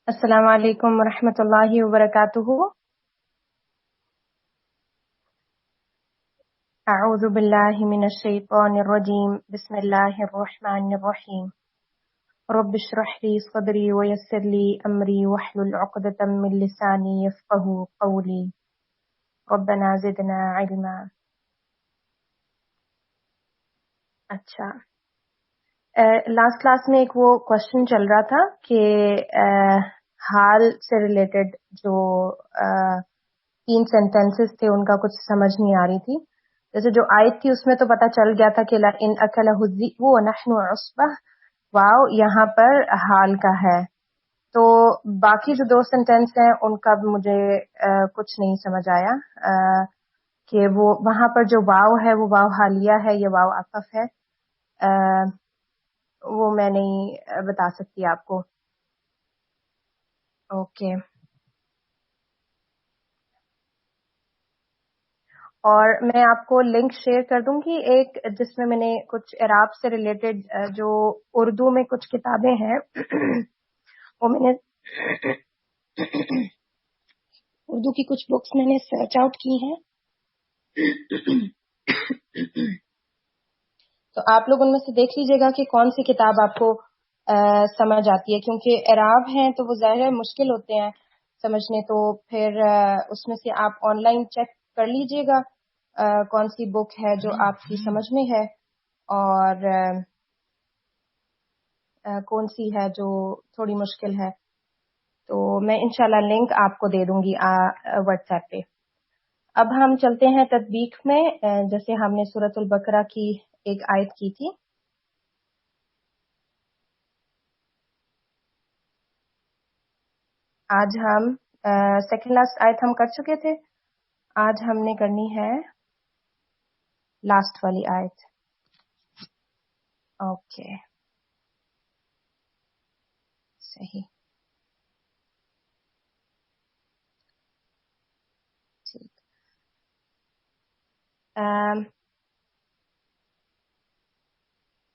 السلام علیکم ورحمۃ اللہ وبرکاتہ۔ اعوذ باللہ من الشیطان الرجیم، بسم اللہ الرحمن الرحیم۔ رب اشرح لی صدری ویسر لی امری واحلل عقدۃ من لسانی یفقہوا قولی، ربنا زدنا علما۔ اچھا، لاسٹ کلاس میں ایک وہ کوشچن چل رہا تھا کہ حال سے ریلیٹڈ جو 3 سینٹینسز تھے ان کا کچھ سمجھ نہیں آ رہی تھی۔ جیسے جو آیت تھی اس میں تو پتہ چل گیا تھا کہ ان اکلہ الذئب ونحن عصبہ، واو یہاں پر حال کا ہے۔ تو باقی جو 2 سینٹینس ہیں ان کا بھی مجھے کچھ نہیں سمجھ آیا کہ وہ وہاں پر جو واو ہے وہ واو حالیہ ہے یا واو عطف ہے، وہ میں نہیں بتا سکتی آپ کو۔ اوکے، اور میں آپ کو لنک شیئر کر دوں گی ایک، جس میں نے کچھ اعراب سے ریلیٹڈ جو اردو میں کچھ کتابیں ہیں وہ میں نے اردو کی کچھ بکس میں نے سرچ آؤٹ کی ہیں، تو آپ لوگ ان میں سے دیکھ لیجیے گا کہ کون سی کتاب آپ کو سمجھ آتی ہے، کیونکہ اعراب ہیں تو وہ ظاہر ہے مشکل ہوتے ہیں سمجھنے، تو پھر اس میں سے آپ آن لائن چیک کر لیجیے گا کون سی بک ہے جو آپ کی سمجھ میں ہے، اور کون سی ہے جو تھوڑی مشکل ہے۔ تو میں انشاءاللہ لنک آپ کو دے دوں گی واٹس ایپ پہ۔ اب ہم چلتے ہیں تطبیق میں، جیسے ہم نے سورۃ البقرہ کی ایک آیت کی تھی۔ آج ہم سیکنڈ لاسٹ آیت ہم کر چکے تھے، آج ہم نے کرنی ہے لاسٹ والی آیت۔ اوکے، صحیح، ٹھیک۔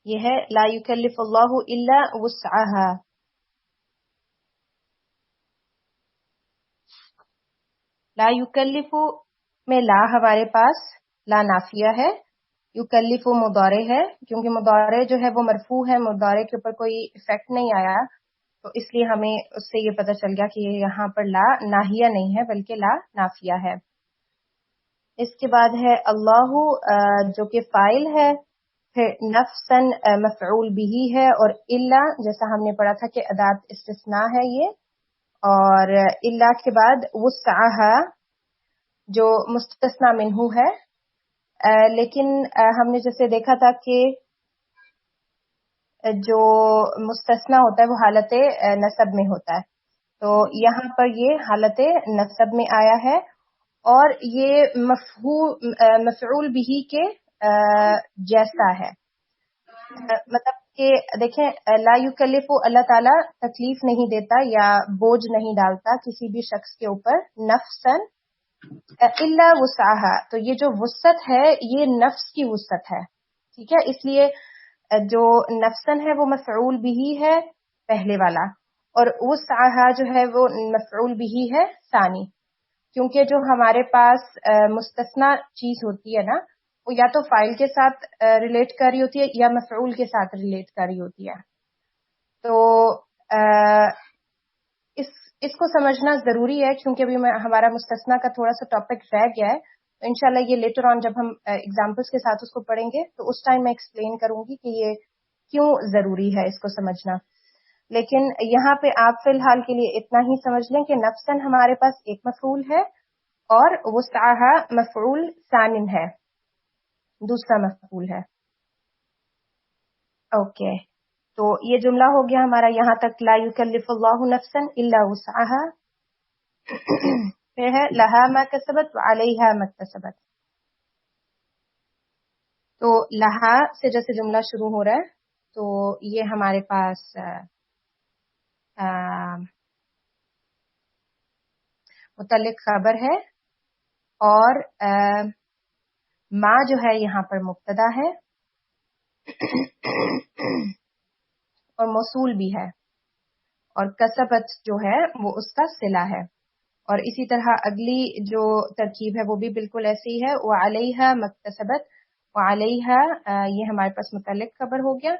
یہ ہے لا یکلف اللہ الا وسعها۔ لا یکلف میں لا ہمارے پاس لا نافیہ ہے، یکلف مضارع ہے، کیونکہ مضارع جو ہے وہ مرفوع ہے، مضارع کے اوپر کوئی افیکٹ نہیں آیا، تو اس لیے ہمیں اس سے یہ پتہ چل گیا کہ یہاں پر لا ناہیہ نہیں ہے بلکہ لا نافیہ ہے۔ اس کے بعد ہے اللہ، جو کہ فاعل ہے، پھر نفسن مفعول بھی ہے، اور الا جیسا ہم نے پڑھا تھا کہ اداۃ استثناء ہے یہ، اور الا کے بعد وسعها جو مستثنی منہ ہے، لیکن ہم نے جیسے دیکھا تھا کہ جو مستثنی ہوتا ہے وہ حالت نصب میں ہوتا ہے، تو یہاں پر یہ حالت نصب میں آیا ہے، اور یہ مفعول بھی کے جیسا ہے، مطلب کہ دیکھیں لا یکلف، اللہ تعالیٰ تکلیف نہیں دیتا یا بوجھ نہیں ڈالتا کسی بھی شخص کے اوپر نفسن الا وسعها، تو یہ جو وسعت ہے یہ نفس کی وسعت ہے، ٹھیک ہے، اس لیے جو نفسن ہے وہ مفعول بھی ہے پہلے والا، اور وسعها جو ہے وہ مفعول بھی ہے ثانی، کیونکہ جو ہمارے پاس مستثنی چیز ہوتی ہے نا، وہ یا تو فاعل کے ساتھ ریلیٹ کر رہی ہوتی ہے یا مفعول کے ساتھ ریلیٹ کر رہی ہوتی ہے، تو اس کو سمجھنا ضروری ہے، کیونکہ ابھی ہمارا مستثنی کا تھوڑا سا ٹاپک رہ گیا ہے، تو انشاءاللہ یہ لیٹر آن جب ہم ایگزامپلس کے ساتھ اس کو پڑھیں گے تو اس ٹائم میں ایکسپلین کروں گی کہ یہ کیوں ضروری ہے اس کو سمجھنا، لیکن یہاں پہ آپ فی الحال کے لیے اتنا ہی سمجھ لیں کہ نفسن ہمارے پاس ایک مفعول ہے، اور وسعها مفعول ثانی ہے، دوسرا مفعول ہے۔ اوکے، تو یہ جملہ ہو گیا ہمارا یہاں تک، لا یکلف اللہ نفسا الا وسعها، پھر ہے لہا ما کسبت وعلیہا ما اکتسبت، تو لہا سے جیسے جملہ شروع ہو رہا ہے تو یہ ہمارے پاس متعلق خبر ہے، اور ما جو ہے یہاں پر مبتدا ہے اور موصول بھی ہے، اور کسبت جو ہے وہ اس کا صلہ ہے. اور اسی طرح اگلی جو ترکیب ہے وہ بھی بالکل ایسی ہے. وعلیہا مکتسبت، وعلیہا یہ ہمارے پاس متعلق خبر ہو گیا،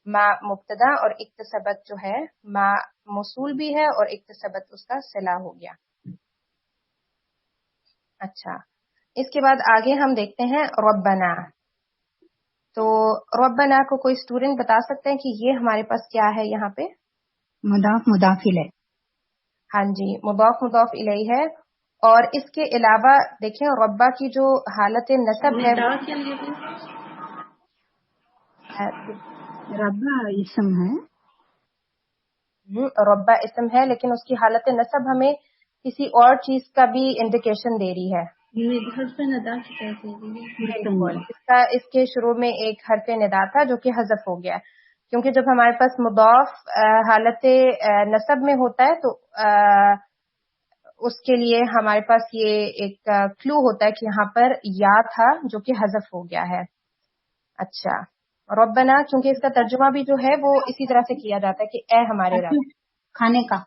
ما مبتدا، اور اکتسبت جو ہے ما موصول بھی ہے اور اکتسبت اس کا صلہ ہو گیا. اچھا، اس کے بعد آگے ہم دیکھتے ہیں ربنا. تو ربنا کو کوئی اسٹوڈنٹ بتا سکتے ہیں کہ یہ ہمارے پاس کیا ہے یہاں پہ؟ مضاف مضاف الیہ. ہاں جی، مضاف مضاف الیہ ہے. اور اس کے علاوہ دیکھیں ربا کی جو حالت نصب ہے، ربا اسم ہے. ربا اسم ہے لیکن اس کی حالت نصب ہمیں کسی اور چیز کا بھی انڈیکیشن دے رہی ہے. بالکل، اس کے شروع میں ایک حرف ندا تھا جو کہ حذف ہو گیا، کیونکہ جب ہمارے پاس مضاف حالت نصب میں ہوتا ہے تو اس کے لیے ہمارے پاس یہ ایک کلو ہوتا ہے کہ یہاں پر یا تھا جو کہ حذف ہو گیا ہے. اچھا، ربنا کیونکہ اس کا ترجمہ بھی جو ہے وہ اسی طرح سے کیا جاتا ہے کہ اے ہمارے رب. کھانے کا.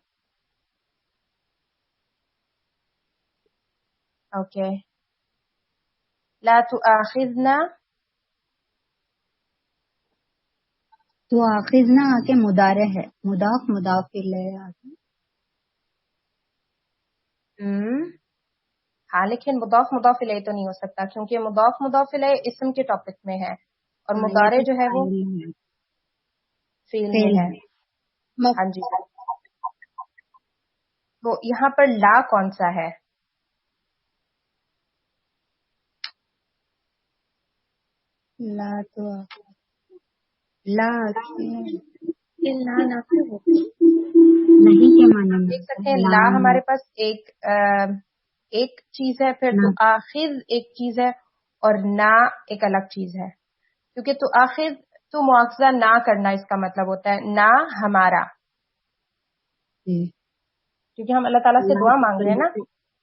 اوکے، لا تؤاخذنا. تو آخذنا کے مضارع ہے، مضاف مضاف الیہ آتا ہے. ہاں لیکن مضاف مضاف الیہ تو نہیں ہو سکتا کیونکہ مضاف مضاف الیہ اسم کے ٹاپک میں ہے اور ہاں، یہ مضارع تو جو ہے وہ فاعل ہے. فعل میں فعل ہے. ہے. ہاں جی، تو یہاں پر لا کون سا ہے؟ لا تو لا نہیں کے معنی میں دیکھ ہوتا سکتے ہے. ہیں لا لا ہمارے پاس ایک چیز ہے، پھر تو آخر ایک چیز ہے اور نا ایک الگ چیز ہے. کیونکہ تو آخر تو مواخذہ نہ کرنا اس کا مطلب ہوتا ہے، نہ ہمارا، کیونکہ ہم اللہ تعالیٰ سے دعا مانگ رہے ہیں نا.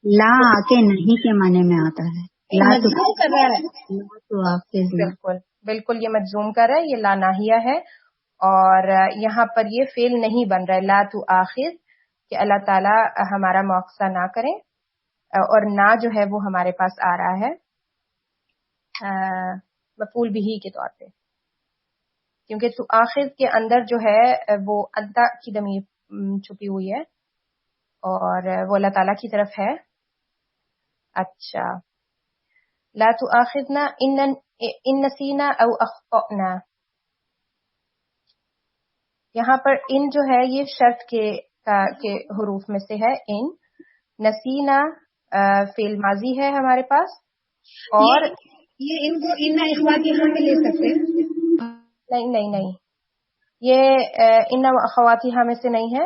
لا تو کے نہیں کے معنی میں آتا ہے. لا تو مجزوم کر رہا ہے. لا تو آخذنا. بالکل بالکل، یہ مجزوم کر رہا ہے، یہ لا ناہیہ ہے. اور یہاں پر یہ فعل نہیں بن رہا ہے لا تو آخر کہ اللہ تعالیٰ ہمارا مواخذہ نہ کریں، اور نہ جو ہے وہ ہمارے پاس آ رہا ہے مفعول بھی کے طور پہ، کیونکہ تو آخر کے اندر جو ہے وہ انتا کی ضمیر چھپی ہوئی ہے اور وہ اللہ تعالیٰ کی طرف ہے. اچھا، لا تؤاخذنا ان نسینا او اخطأنا. یہاں پر ان جو ہے یہ شرط کے حروف میں سے ہے. ان نسینا فعل ماضی ہے ہمارے پاس، اور یہ ان کو ان اخوات یہاں پہ لے سکتے ہیں. نہیں یہ ان اخواتی میں سے نہیں ہے.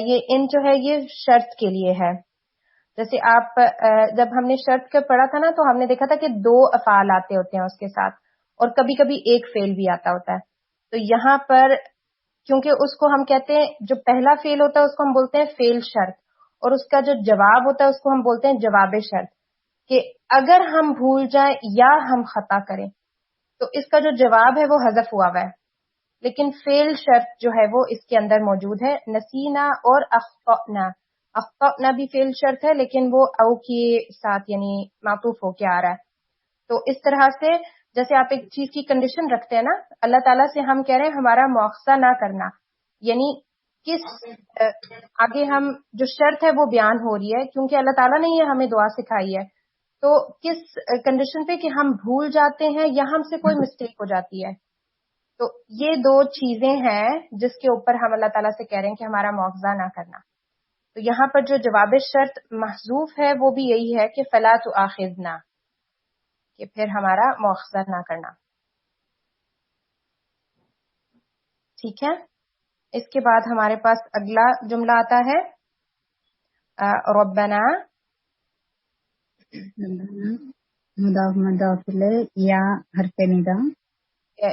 یہ ان جو ہے یہ شرط کے لیے ہے. جیسے آپ جب ہم نے شرط کا پڑھا تھا نا تو ہم نے دیکھا تھا کہ دو افعال آتے ہوتے ہیں اس کے ساتھ، اور کبھی کبھی ایک فعل بھی آتا ہوتا ہے. تو یہاں پر کیونکہ اس کو ہم کہتے ہیں جو پہلا فعل ہوتا ہے اس کو ہم بولتے ہیں فعل شرط، اور اس کا جو جواب ہوتا ہے اس کو ہم بولتے ہیں جواب شرط، کہ اگر ہم بھول جائیں یا ہم خطا کریں تو اس کا جو جواب ہے وہ حذف ہوا ہے، لیکن فعل شرط جو ہے وہ اس کے اندر موجود ہے. نسینا اور اخطأنا، اخطأنا بھی فعل شرط ہے لیکن وہ او کے ساتھ یعنی معطوف ہو کے آ رہا ہے. تو اس طرح سے جیسے آپ ایک چیز کی کنڈیشن رکھتے ہیں نا، اللہ تعالیٰ سے ہم کہہ رہے ہیں ہمارا مواخذہ نہ کرنا، یعنی کس آگے ہم جو شرط ہے وہ بیان ہو رہی ہے کیونکہ اللہ تعالیٰ نے یہ ہمیں دعا سکھائی ہے، تو کس کنڈیشن پہ کہ ہم بھول جاتے ہیں یا ہم سے کوئی مسٹیک ہو جاتی ہے. تو یہ دو چیزیں ہیں جس کے اوپر ہم اللہ تعالیٰ سے کہہ رہے ہیں کہ ہمارا مواخذہ نہ کرنا. تو یہاں پر جو جواب شرط محذوف ہے وہ بھی یہی ہے کہ فلا تؤاخذنا، کہ پھر ہمارا مواخذہ نہ کرنا. ٹھیک ہے، اس کے بعد ہمارے پاس اگلا جملہ آتا ہے ربنا. مضاف مضاف الیہ یا حرف ندا.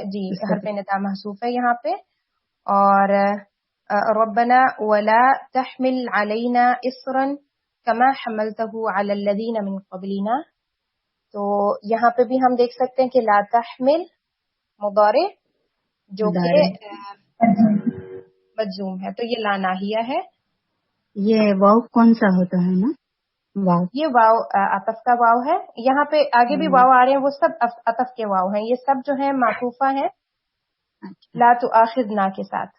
جی، حرف ندا محذوف ہے یہاں پہ. اور ربنا ولا تحمل علينا اصرا كما حملته على الذين من قبلنا. تو یہاں پہ بھی ہم دیکھ سکتے ہیں کہ لا تحمل مضارع جو کہ مجزوم ہے، تو یہ لا ناہیہ ہے. یہ واو کون سا ہوتا ہے نا؟ واو. یہ واو عطف کا واو ہے. یہاں پہ آگے بھی واو آ رہے ہیں، وہ سب عطف کے واو ہیں. یہ سب جو ہیں معطوفہ ہیں اچھا. لا تؤاخذنا کے ساتھ.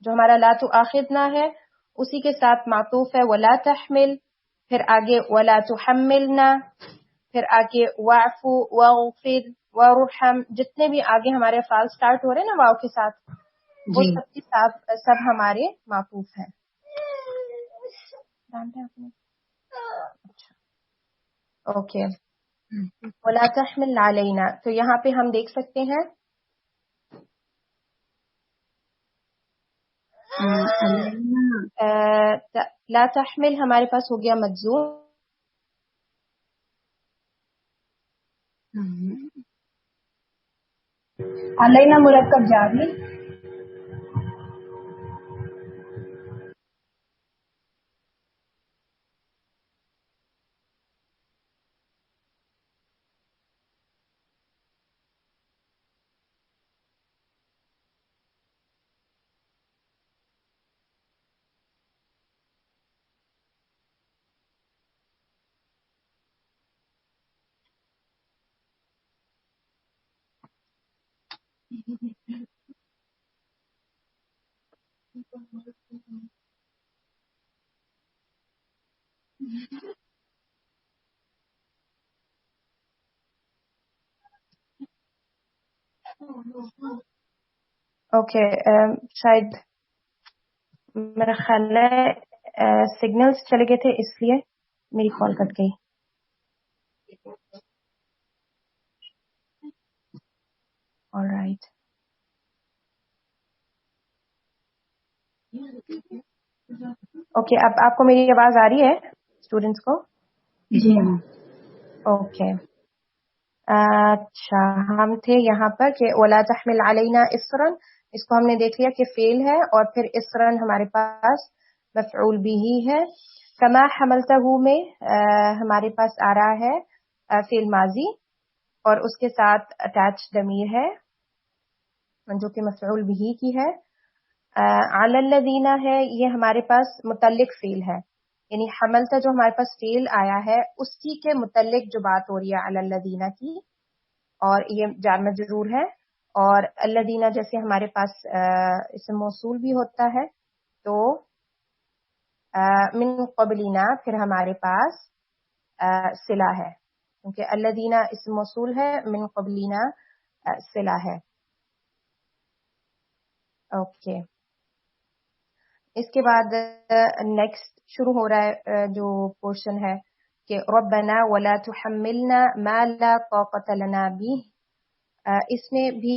جو ہمارا لا تؤاخذنا ہے اسی کے ساتھ معطوف ہے ولا تحمل، پھر آگے ولا تحملنا، پھر آگے واعفو واغفر وارحم. جتنے بھی آگے ہمارے افعال سٹارٹ ہو رہے ہیں نا واو کے ساتھ، وہ جی. سب کے ساتھ سب ہمارے معطوف ہیں. اوکے. ولا تحمل علینا، تو یہاں پہ ہم دیکھ سکتے ہیں لا تحمل ہمارے پاس ہو گیا مجزوم. علینا مرکب جاری. اوکے. شاید میرا خیال ہے سگنلز چلے گئے تھے اس لیے میری کال کٹ گئی. آلرائٹ. اوکے. اب آپ کو میری آواز آ رہی ہے اسٹوڈینٹس کو؟ جی ہاں. اوکے. اچھا، ہم تھے یہاں پر کہ ولا تحمل علینا اسرن. اس کو ہم نے دیکھ لیا کہ فعل ہے اور پھر اسرن ہمارے پاس مفعول بھی ہے. کما حملتہ میں ہمارے پاس آ رہا ہے فعل ماضی اور اس کے ساتھ اٹیچ ضمیر ہے جو کہ مفعول بھی کی ہے. علی الذین ہے، یہ ہمارے پاس متعلق فعل ہے، یعنی حملتہ جو ہمارے پاس فعل آیا ہے اسی کے متعلق جو بات ہو رہی ہے علی الذین کی، اور یہ جار مجرور ہے. اور الذین جیسے ہمارے پاس اسم موصول بھی ہوتا ہے تو من قبلنا پھر ہمارے پاس صلہ ہے، کیونکہ الذین اسم موصول ہے، من قبلنا صلہ ہے. اوکے. اس کے بعد نیکسٹ شروع ہو رہا ہے جو پورشن ہے کہ ربنا ولا تحملنا ما لا طاقت لنا به. اس میں بھی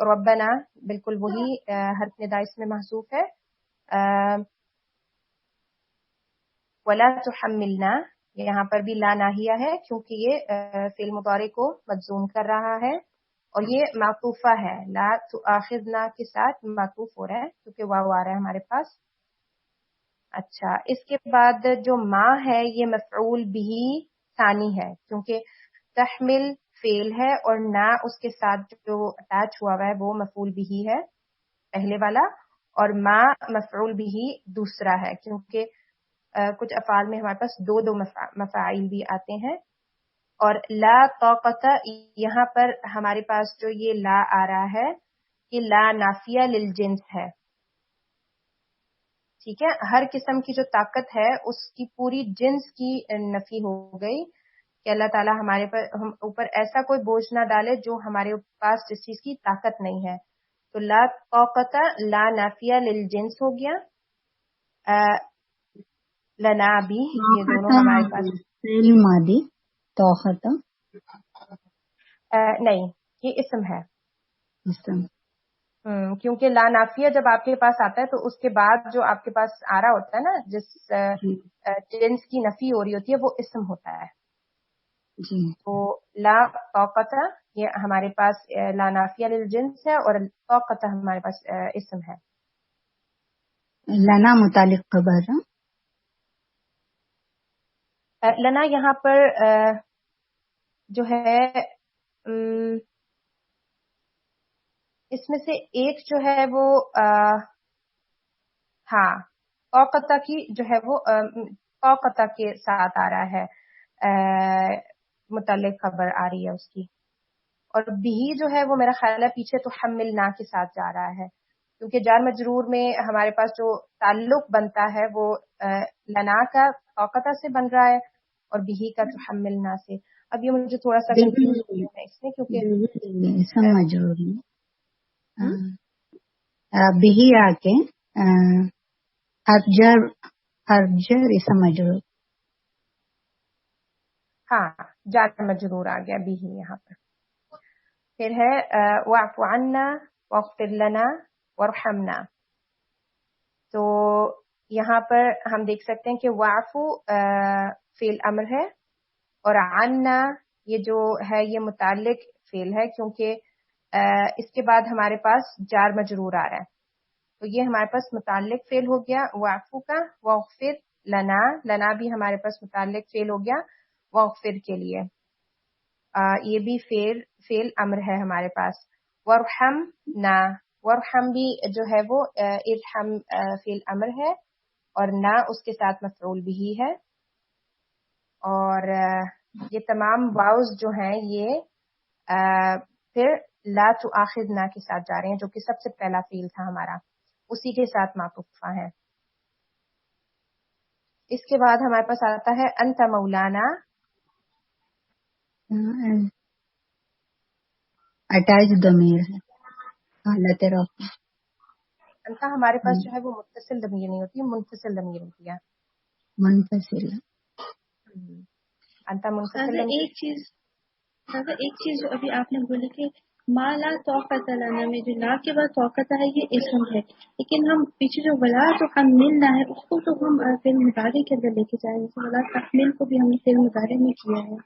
ربنا بالکل وہی حرف نداء اس میں محذوف ہے. ولا تحملنا یہاں پر بھی لا ناہیہ ہے کیونکہ یہ فعل مضارع کو مجزوم کر رہا ہے اور یہ معطوفہ ہے. لا تؤاخذنا کے ساتھ معطوف ہو رہا ہے کیونکہ واو آ رہا ہے ہمارے پاس. اچھا، اس کے بعد جو ما ہے یہ مفعول بھی ثانی ہے کیونکہ تحمل فعل ہے اور نہ اس کے ساتھ جو اٹیچ ہوا ہے وہ مفعول بھی ہے پہلے والا، اور ما مفعول بھی دوسرا ہے کیونکہ کچھ افعال میں ہمارے پاس دو مفاعیل بھی آتے ہیں. اور لا طاقت یہاں پر ہمارے پاس جو یہ لا آ رہا ہے یہ لا نافیہ للجنس ہے. ٹھیک ہے، ہر قسم کی جو طاقت ہے اس کی پوری جنس کی نفی ہو گئی کہ اللہ تعالیٰ ہمارے ہم اوپر ایسا کوئی بوجھ نہ ڈالے جو ہمارے پاس جس چیز کی طاقت نہیں ہے. تو لا طاقت لا نافیہ للجنس ہو گیا. لنا بھی یہ دونوں ہمارے پاس فعل ماضی طاقت نہیں، یہ اسم ہے. اسم. کیونکہ لا نافیہ جب آپ کے پاس آتا ہے تو اس کے بعد جو آپ کے پاس آ رہا ہوتا ہے نا جس جنس کی نفی ہو رہی ہوتی ہے وہ اسم ہوتا ہے. جی. تو لا طاقت یہ ہمارے پاس لا نافیہ للجنس ہے اور طاقت ہمارے پاس اسم ہے. لنا متعلق خبر. لنا یہاں پر جو ہے اس میں سے ایک جو ہے وہ ہاں اوقتا کی جو ہے وہ اوقتا کے ساتھ آ رہا ہے، متعلق خبر آ رہی ہے اس کی. اور بھی جو ہے وہ میرا خیال ہے پیچھے تو حملنا کے ساتھ جا رہا ہے، کیونکہ جار مجرور میں ہمارے پاس جو تعلق بنتا ہے وہ لنا کا اوقتا سے بن رہا ہے اور بھی کا تو حملنا سے. اب یہ مجھے تھوڑا سا کنفیوز ہو گیا ہے اس میں، کیونکہ سمجھ بھی آ کے ہرجر سمجھ. ہاں جار مجرور آ گیا بھی یہاں پر. پھر ہے واعف عنا واغفر لنا وارحمنا. تو یہاں پر ہم دیکھ سکتے ہیں کہ واعفو فعل امر ہے اور عنا یہ جو ہے یہ متعلق فعل ہے، کیونکہ اس کے بعد ہمارے پاس جار مجرور آ رہا ہے، تو یہ ہمارے پاس متعلق فعل ہو گیا واعفو کا. واغفر لنا، لنا بھی ہمارے پاس متعلق فعل ہو گیا واغفر کے لیے، یہ بھی فعل امر ہے ہمارے پاس. وارحمنا، وارحم بھی جو ہے وہ ارحم فعل امر ہے اور نہ اس کے ساتھ مفعول بھی ہے. اور یہ تمام واؤز جو ہیں یہ پھر لا تؤاخذنا کے ساتھ جا رہے ہیں، جو کہ سب سے پہلا فعل تھا ہمارا، اسی کے ساتھ معطوفہ ہے. اس کے بعد ہمارے پاس آتا ہے انت مولانا. اٹیچ ضمیر ہے حالت رفع. انت ہمارے پاس جو ہے وہ متصل ضمیر نہیں ہوتی، منفصل ضمیر ہوتی ہے. منفصل. انت منفصل ضمیر. ایک چیز جو ابھی آپ نے بولی کہ ما لا توقت لنا میں جو لا کے بعد توقت ہے یہ اسم ہے، لیکن ہم پیچھے جو ولا تو حملنا ہے اس کو تو ہم فعل مضارع کے اندر لے کے جائیں گے. ولا تحمل کو بھی ہم نے فعل مضارع میں کیا ہے.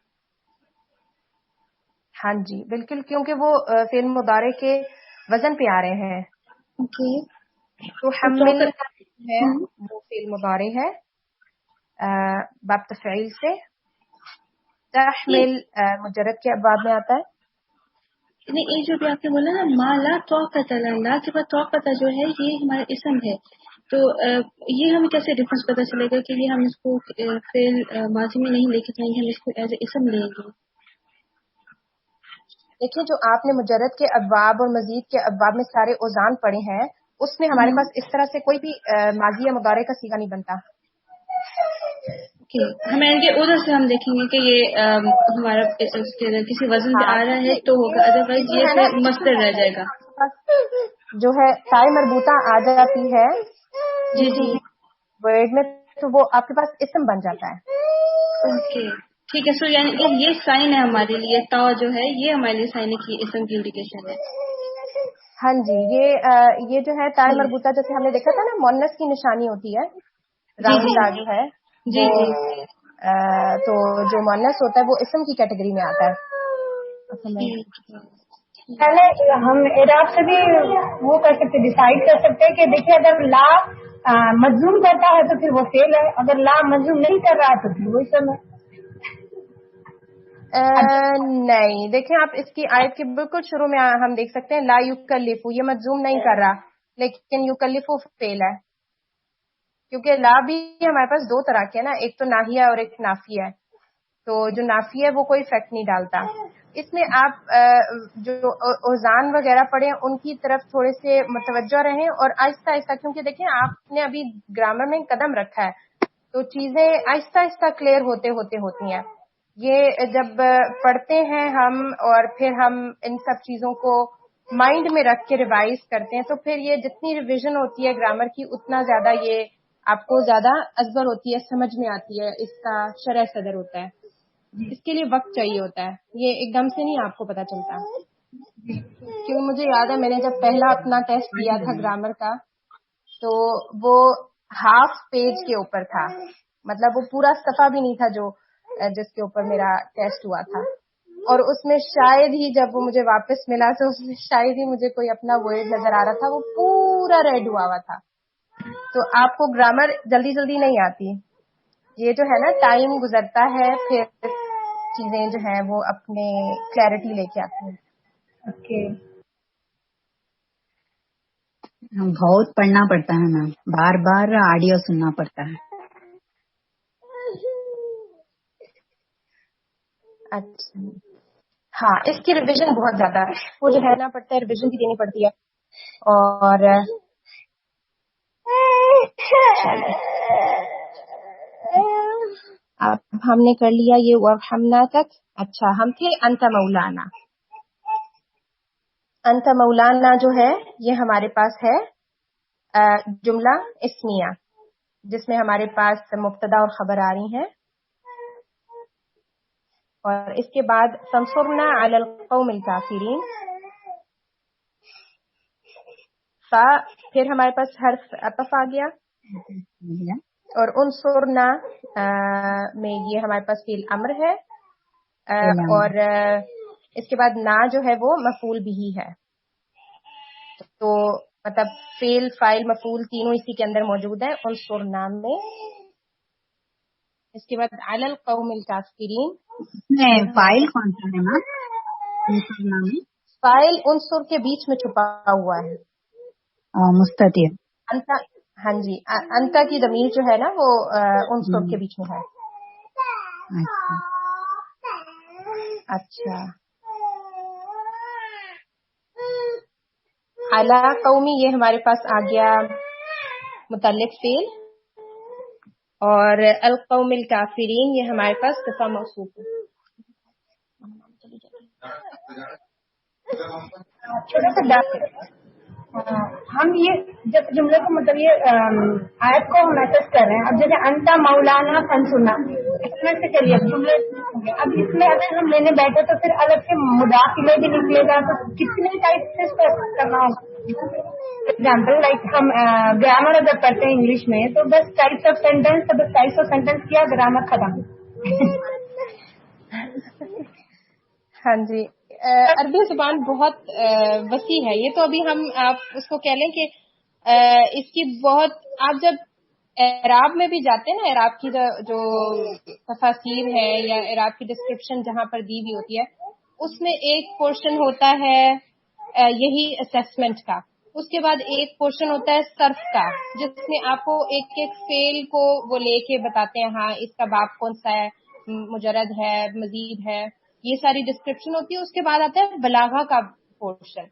ہاں جی بالکل، کیونکہ وہ فعل مضارع کے وزن پہ آ رہے ہیں. اوکے. تو حمل ہے وہ فعل مضارع ہے باب تفعیل سے. تحمل مجرد کے ابواب میں آتا ہے. نہیں، یہ جو بھی آپ نے بولا نا ما لا توقت لنا کے بعد توقت جو ہے یہ ہمارا اسم ہے، تو یہ ہمیں کیسے ڈفرنس پتہ چلے گا کہ یہ ہم اس کو فعل ماضی میں نہیں لے کے جائیں گے، ہم اس کو ایز اے اسم لیں گے. دیکھیں جو آپ نے مجرد کے ابواب اور مزید کے ابواب میں سارے اوزان پڑھے ہیں، اس میں ہمارے پاس اس طرح سے کوئی بھی ماضی یا مضارع کا صیغہ نہیں بنتا. ہمیں ادھر سے ہم دیکھیں گے کہ یہ ہمارا کسی وزن پہ آ رہا ہے تو ہوگا، ادروائز یہ پھر مصدر رہ جائے گا. جو ہے تائی مربوطہ آ جاتی ہے جی کسی جی ورڈ میں تو وہ آپ کے پاس اسم بن جاتا ہے. اوکے ٹھیک ہے. سو یعنی یہ سائن ہے ہمارے لیے، تا جو ہے یہ ہمارے لیے سائن ہے کہ اسم کی انڈیکیشن ہے. ہاں جی یہ جو ہے تائی مربوطہ جیسے ہم نے دیکھا تھا نا مونس کی نشانی ہوتی ہے، راؤنڈ تا جو ہے جی وہ جی تو جو مونس ہوتا ہے وہ اسم کی کیٹیگری میں آتا ہے. پہلے ہم اعراب سے بھی وہ کر سکتے، ڈیسائیڈ کر سکتے کہ دیکھیے اگر لا مجزوم کرتا ہے تو پھر وہ فعل ہے، اگر لا مجزوم نہیں کر رہا ہے تو پھر وہ اسم ہے. نہیں دیکھیں آپ اس کی آیت کے بالکل شروع میں ہم دیکھ سکتے ہیں لا یکلف، یہ مجزوم نہیں کر رہا لیکن یکلف فعل ہے، کیونکہ لا بھی ہمارے پاس دو طرح کے ہے نا، ایک تو ناہیہ اور ایک نافیہ ہے. تو جو نافیہ ہے وہ کوئی افیکٹ نہیں ڈالتا. اس میں آپ جو اوزان وغیرہ پڑھیں ان کی طرف تھوڑے سے متوجہ رہیں اور آہستہ آہستہ، کیونکہ دیکھیں آپ نے ابھی گرامر میں قدم رکھا ہے تو چیزیں آہستہ آہستہ کلیئر ہوتی ہیں. یہ جب پڑھتے ہیں ہم اور پھر ہم ان سب چیزوں کو مائنڈ میں رکھ کے ریوائز کرتے ہیں تو پھر یہ جتنی ریویژن ہوتی ہے گرامر کی اتنا زیادہ یہ آپ کو زیادہ ازبر ہوتی ہے، سمجھ میں آتی ہے، اس کا شرح صدر ہوتا ہے. اس کے لیے وقت چاہیے ہوتا ہے، یہ ایک دم سے نہیں آپ کو پتا چلتا. کیونکہ مجھے یاد ہے میں نے جب پہلا اپنا ٹیسٹ دیا تھا گرامر کا تو وہ ہاف پیج کے اوپر تھا، مطلب وہ پورا صفحہ بھی نہیں تھا جو جس کے اوپر میرا ٹیسٹ ہوا تھا. اور اس میں شاید ہی جب وہ مجھے واپس ملا تو اس میں شاید ہی مجھے کوئی اپنا ورڈ نظر آ رہا تھا، وہ پورا ریڈ ہوا تھا. تو آپ کو گرامر جلدی جلدی نہیں آتی، یہ جو ہے نا ٹائم گزرتا ہے پھر چیزیں جو ہیں وہ اپنے کلیئرٹی لے کے آتی ہیں. اوکے بہت پڑھنا پڑتا ہے میم, بار بار آڈیو سننا پڑتا ہے. اچھا ہاں, اس کی ریویژن بہت زیادہ ہے, وہ جو ہے نا پڑتا ہے, ریویژن بھی دینی پڑتی ہے. اور اب ہم نے کر لیا یہ وَرْحَمْنَا تک. اچھا ہم تھے انت مولانا. انت مولانا جو ہے یہ ہمارے پاس ہے جملہ اسمیہ, جس میں ہمارے پاس مبتدا اور خبر آ رہی ہیں. اور اس کے بعد فانصرنا علی القوم الکافرین, پھر ہمارے پاس حرف عطف آ گیا. اور انصرنا میں یہ ہمارے پاس فعل امر ہے, اور اس کے بعد نا جو ہے وہ مفعول بھی ہے. تو مطلب فعل فاعل مفعول تینوں اسی کے اندر موجود ہے انصرنا میں. اس کے بعد علی القوم الکافرین, فائل کون سا ہے میم؟ فاعل انصر کے بیچ میں چھپا ہوا ہے, مستتر. انتا, ہاں جی, انتا کی ضمیر جو ہے نا وہ انصر کے بیچ میں ہے. اچھا علی قومی یہ ہمارے پاس آ گیا متعلق فعل, اور القوم الکافرین یہ ہمارے پاس صفہ موصوف ہے. چھوٹا سا ڈاک, ہم یہ جب جملے کو مطلب یہ آیت کو میسج کر رہے ہیں, اب جیسے انتا مولانا فانصرنا اس میں سے چلیے جملے, اب اس میں اگر ہم لینے بیٹھے تو پھر الگ سے مداخلے بھی نکلے گا, تو کتنے ٹائپ سے اس کو کرنا ہوگا؟ ایگزامپل لائک ہم گرامر اگر پڑھتے ہیں انگلش میں تو بس ٹائپس آف سینٹینس, تو بس ٹائپس آف سینٹینس کیا گرامر ختم. ہاں جی, عربی زبان بہت وسیع ہے. یہ تو ابھی ہم آپ اس کو کہہ لیں کہ اس کی بہت, آپ جب اعراب میں بھی جاتے ہیں نا, اعراب کی جو تفاسیر ہے یا اعراب کی ڈسکرپشن جہاں پر دی ہوئی ہوتی ہے, اس میں ایک پورشن ہوتا ہے یہی اسیسمنٹ کا. اس کے بعد ایک پورشن ہوتا ہے صرف کا, جس میں آپ کو ایک ایک فعل کو وہ لے کے بتاتے ہیں, ہاں اس کا باب کون سا ہے, مجرد ہے, مزید ہے, یہ ساری ڈسکرپشن ہوتی ہے. اس کے بعد آتا ہے بلاغہ کا پورشن.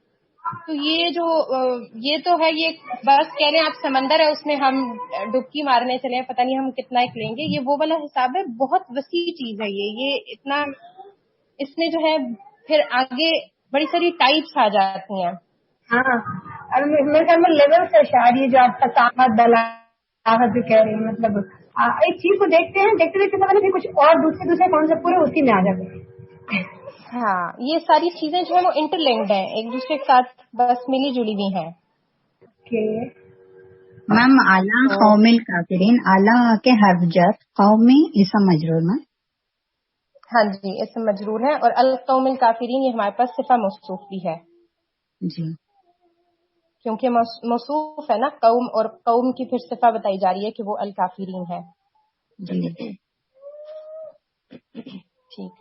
تو یہ تو ہے, یہ بس کہہ رہے ہیں آپ سمندر ہے, اس میں ہم ڈبکی مارنے چلے ہیں, پتہ نہیں ہم کتنا ایک لیں گے. یہ وہ والا حساب ہے, بہت وسیع چیز ہے یہ اتنا, اس میں جو ہے پھر آگے بڑی ساری ٹائپس آ جاتی ہیں. ہاں, اور میرے خیال میں لیول سے شاعری جو آپ فصاحت بلاغت جو کہہ رہی ہیں, مطلب ایک چیز کو دیکھتے ہیں, دیکھتے دیکھتے پتہ نہیں کچھ اور دوسرے کانسیپٹ پورے اسی میں آ جاتے ہیں. ہاں, یہ ساری چیزیں جو ہے وہ انٹر لنکڈ ہیں, ایک دوسرے کے ساتھ بس ملی جلی ہوئی ہیں. میم اعلیٰ قوم الکافرین, اعلیٰ کے حرف جر, قومی اسم مجرور میں. ہاں جی, اسم مجرور ہے, اور القوم الکافرین یہ ہمارے پاس صفہ موصوف بھی ہے. جی, کیونکہ موصوف ہے نا قوم, اور قوم کی پھر صفہ بتائی جا رہی ہے کہ وہ الکافرین ہے. جی. ٹھیک,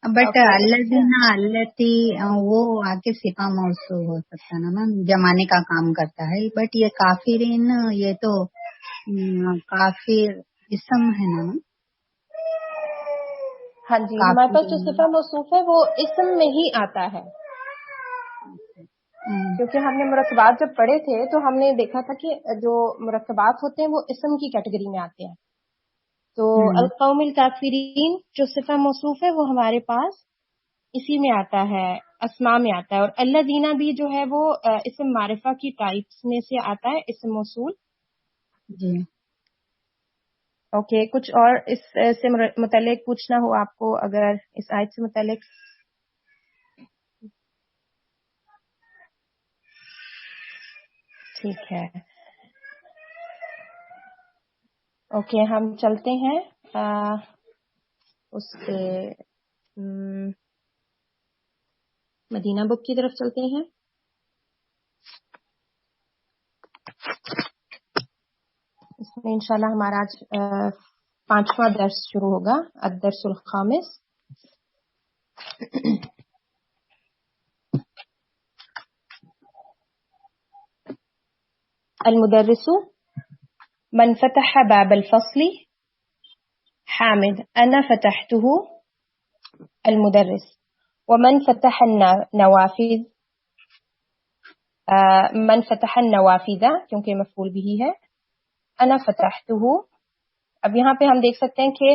بٹ الذین التی وہ آگے صفہ موصوف ہو سکتا ہے نا میم, جمانے کا کام کرتا ہے. بٹ یہ کافرین یہ تو کافر اسم ہے نا میم. ہاں جی, ہمارے پاس جو صفہ موصوف ہے وہ اسم میں ہی آتا ہے. کیونکہ ہم نے مرکبات جب پڑھے تھے تو ہم نے دیکھا تھا کہ جو مرکبات ہوتے ہیں وہ اسم کی کیٹیگری میں آتے ہیں. تو القوم الکافرین جو صفہ موصوف ہے وہ ہمارے پاس اسی میں آتا ہے, اسماء میں آتا ہے. اور الذین بھی جو ہے وہ اسم معرفہ کی ٹائپس میں سے آتا ہے, اسم موصول. جی. اوکے, کچھ اور اس سے متعلق پوچھنا ہو آپ کو, اگر اس آیت سے متعلق. ٹھیک ہے, اوکے, ہم چلتے ہیں اس سے مدینہ بک کی طرف چلتے ہیں. اس میں انشاءاللہ ہمارا آج 5واں درس شروع ہوگا, الدرس الخامس. المدرس. من فتح باب الفصل؟ حامد. أنا فتحته. المدرس. ومن فتح النوافذ؟ من فتح النوافذ کیونکہ مفعول بھی ہے. انا فتحته. اب یہاں پہ ہم دیکھ سکتے ہیں کہ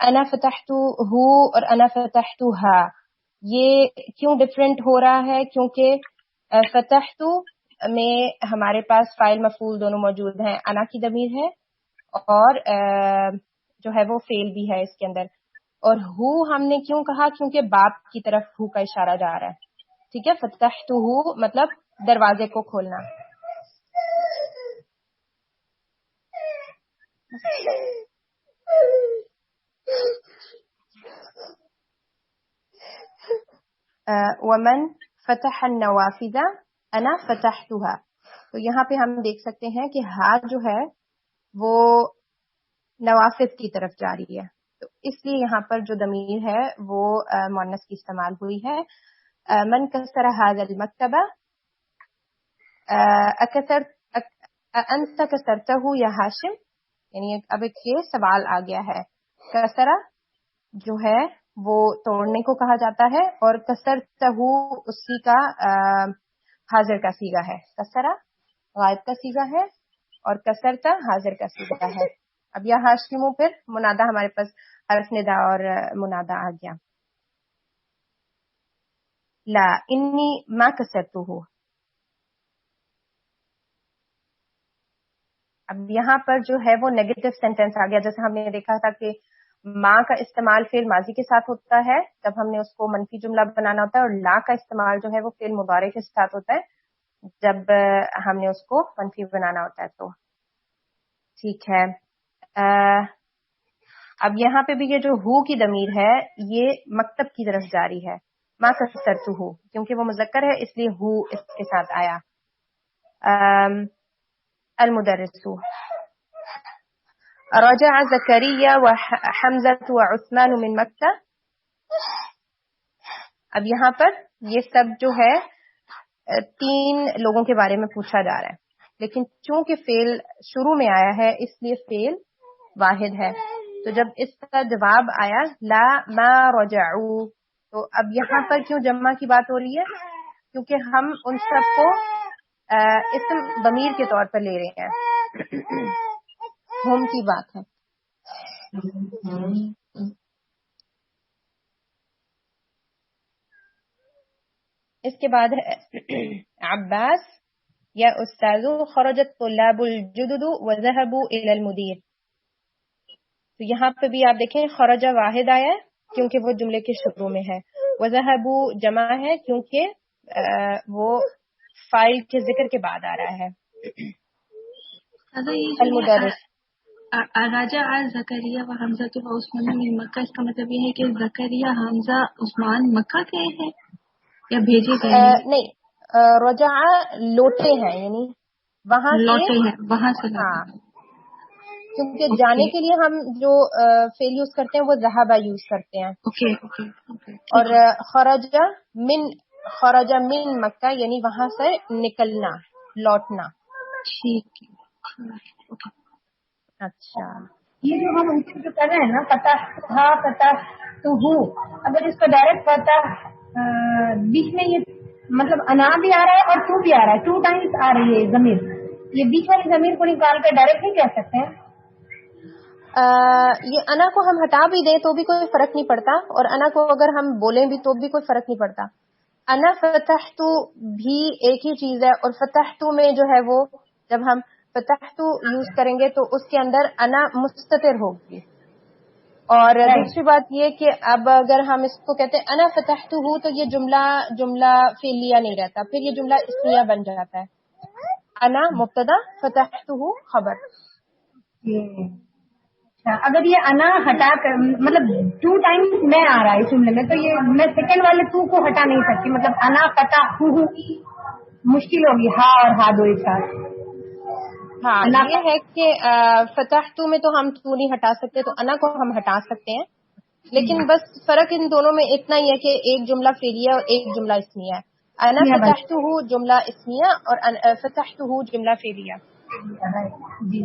انا فتحته اور انا فتحتها یہ کیوں ڈفرینٹ ہو رہا ہے؟ کیونکہ فتحت میں ہمارے پاس فاعل مفعول دونوں موجود ہیں، انا کی ضمیر ہے اور جو ہے وہ فعل بھی ہے اس کے اندر. اور ہو ہم نے کیوں کہا؟ کیونکہ باپ کی طرف ہو کا اشارہ جا رہا ہے. ٹھیک ہے، فتحتہ مطلب دروازے کو کھولنا. ومن فتح النوافذ انا فتحتها. تو یہاں پہ ہم دیکھ سکتے ہیں کہ ہا جو ہے وہ نوافذ کی طرف جا رہی ہے، تو اس لیے یہاں پر جو ضمیر ہے وہ مؤنث کی استعمال ہوئی ہے. من کسر هذا المکتب؟ انت کسرته یا ہاشم؟ یعنی اب ایک یہ سوال آ گیا ہے. کسرہ جو ہے وہ توڑنے کو کہا جاتا ہے اور کسرتہ اسی کا حاضر کا صیغہ ہے. کسرہ غائب کا صیغہ ہے اور کسرتہ حاضر کا صیغہ ہے. اب یا ہاشمو پھر منادا ہمارے پاس حرف ندا اور منادا آ گیا. لا انی ما کسرتہ. اب یہاں پر جو ہے وہ نیگیٹو سینٹینس آ گیا. جیسے ہم نے دیکھا تھا کہ ماں کا استعمال فعل ماضی کے ساتھ ہوتا ہے جب ہم نے اس کو منفی جملہ بنانا ہوتا ہے، اور لا کا استعمال جو ہے وہ فعل مضارع کے ساتھ ہوتا ہے جب ہم نے اس کو منفی بنانا ہوتا ہے. تو ٹھیک ہے، اب یہاں پہ بھی یہ جو ہو کی ضمیر ہے یہ مکتب کی طرف جاری ہے. ما کسرتہ کیونکہ وہ مذکر ہے اس لیے ہو اس کے ساتھ آیا. المدرس. رجع زكريا وحمزة وعثمان من مکہ. اب یہاں پر یہ سب جو ہے 3 لوگوں کے بارے میں پوچھا جا رہا ہے، لیکن چونکہ فعل شروع میں آیا ہے اس لیے فعل واحد ہے. تو جب اس کا جواب آیا لا ما رجعوا، تو اب یہاں پر کیوں جمع کی بات ہو رہی ہے؟ کیونکہ ہم ان سب کو اسم ضمیر کے طور پر لے رہے ہیں. ہم کی بات ہے. اس کے بعد عباس یا استاذ خرجت طلاب الجدد وذهبوا الى المدير. تو یہاں پہ بھی آپ دیکھیں خرجہ واحد آیا ہے کیونکہ وہ جملے کے شروع میں ہے. وذهبوا جمع ہے کیونکہ وہ فاعل کے ذکر کے بعد آ رہا ہے. المدرس. راجع زکریا و حمزہ تو عثمان من مکہ، اس کا مطلب یہ ہے کہ زکریا حمزہ عثمان مکہ گئے ہیں یا بھیجے گئے ہیں؟ نہیں، رجع لوٹے ہیں، یعنی وہاں لوٹے ہیں، وہاں سے. ہاں، کیونکہ جانے کے لیے ہم جو فعل یوز کرتے ہیں وہ ذہبہ یوز کرتے ہیں. اور خرج من مکہ یعنی وہاں سے نکلنا، لوٹنا. ٹھیک ہے. اچھا، یہ جو ہم جو کر رہے ہیں نا فتح تو ہو، اگر اس کو ڈائریکٹ فتح بیچ میں یہ مطلب انا بھی آ رہا ہے اور تو بھی آ رہا ہے، 2 ٹائمز آ رہی ہے ضمیر، یہ بیچ والی ضمیر کو نکال کر ڈائریکٹ نہیں کہہ سکتے ہیں. یہ انا کو ہم ہٹا بھی دیں تو بھی کوئی فرق نہیں پڑتا، اور انا کو اگر ہم بولیں بھی تو بھی کوئی فرق نہیں پڑتا. انا فتحت بھی ایک ہی چیز ہے، اور فتحت میں جو ہے وہ جب ہم فتحت یوز کریں گے تو اس کے اندر انا مستتر ہوگی. اور دوسری بات یہ کہ اب اگر ہم اس کو کہتے ہیں انا فتحت ہوں تو یہ جملہ فعلیہ نہیں رہتا، پھر یہ جملہ اسمیہ بن جاتا ہے. انا مبتدا، فتحت ہوں خبر. اگر یہ انا ہٹا کر مطلب 2 ٹائمز میں آ رہا ہے اس جملے میں، تو یہ میں سیکنڈ والے تو کو ہٹا نہیں سکتی، مطلب انا فتح مشکل ہوگی ہا اور ہا دو ایک ساتھ. ہاں، یہ ہے کہ فتحت میں تو ہم تو نہیں ہٹا سکتے، تو انا کو ہم ہٹا سکتے ہیں، لیکن بس فرق ان دونوں میں اتنا ہی ہے کہ ایک جملہ فعلیہ اور ایک جملہ اسمیہ ہے. انا فتحته جملہ اسمیہ اور فتحته جملہ فعلیہ. جی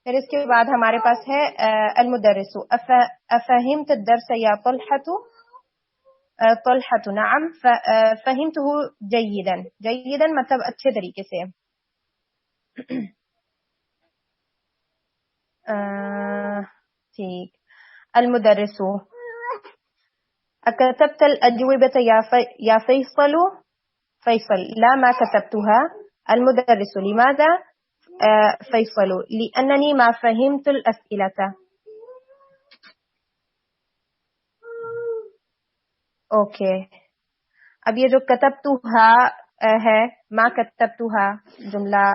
پھر اس کے بعد ہمارے پاس ہے المدرس. افہمت الدرس یا طلحة؟ نعم فہمته جیدا. جیدا مطلب اچھے طریقے سے. ٹھیک. المدرس اکتبت الاجوبة یا فیصل؟ فیصل لا ما كتبتها. المدرس لماذا فیصل؟ لأنني ما فهمت الأسئلة. اوکے. اب یہ جو كتبتها ہے، ما كتبتها جملہ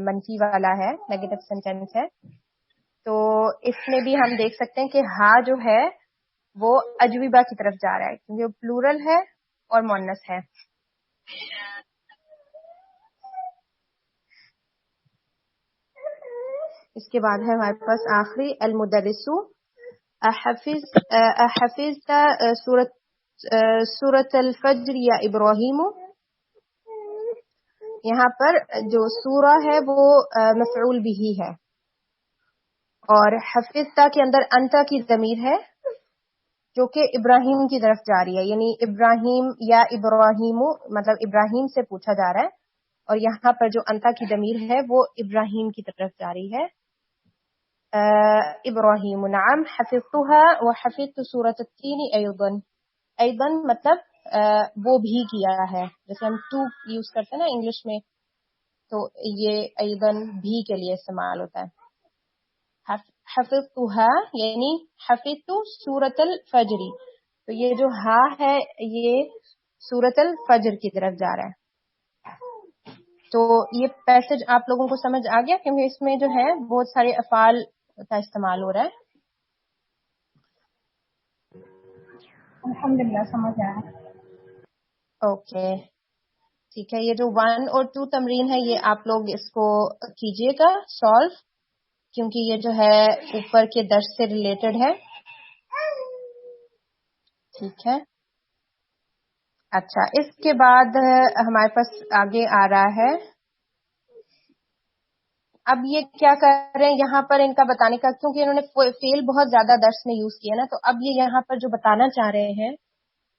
منفی والا ہے، نیگیٹو سینٹینس ہے. تو اس میں بھی ہم دیکھ سکتے ہیں کہ ہا جو ہے وہ اجوبہ کی طرف جا رہا ہے کیونکہ وہ پلورل ہے اور مؤنث ہے. اس کے بعد ہے ہمارے پاس آخری المدرس. احفظت سورۃ الفجر یا ابراہیم؟ یہاں پر جو سورہ ہے وہ مفعول بھی ہے اور حفظت کے اندر انت کی ضمیر ہے جو کہ ابراہیم کی طرف جاری ہے، یعنی ابراہیم یا ابراہیم مطلب ابراہیم سے پوچھا جا رہا ہے، اور یہاں پر جو انت کی ضمیر ہے وہ ابراہیم کی طرف جاری ہے. ابراہیم. نعم حفظتها وحفظت سورۃ التین ایضا. ایضا مطلب وہ بھی کیا ہے، جیسے ہم ٹو یوز کرتے ہیں نا انگلش میں، تو یہ ایضا بھی کے لیے استعمال ہوتا ہے. حفظتها یعنی حفظت سورۃ الفجر، تو یہ جو ہا ہے یہ سورۃ الفجر کی طرف جا رہا ہے. تو یہ پیسج آپ لوگوں کو سمجھ آ گیا کیونکہ اس میں جو ہے بہت سارے افعال کا استعمال ہو رہا ہے. الحمدللہ سمجھ آیا. اوکے ٹھیک ہے. یہ جو 1 اور 2 تمرین ہے یہ آپ لوگ اس کو کیجئے گا سالو، کیونکہ یہ جو ہے اوپر کے درس سے ریلیٹڈ ہے. ٹھیک ہے. اچھا اس کے بعد ہمارے پاس آگے آ رہا ہے. اب یہ کیا کر رہے ہیں یہاں پر ان کا بتانے کا، کیونکہ انہوں نے فیل بہت زیادہ درس میں یوز کیا نا، تو اب یہ یہاں پر جو بتانا چاہ رہے ہیں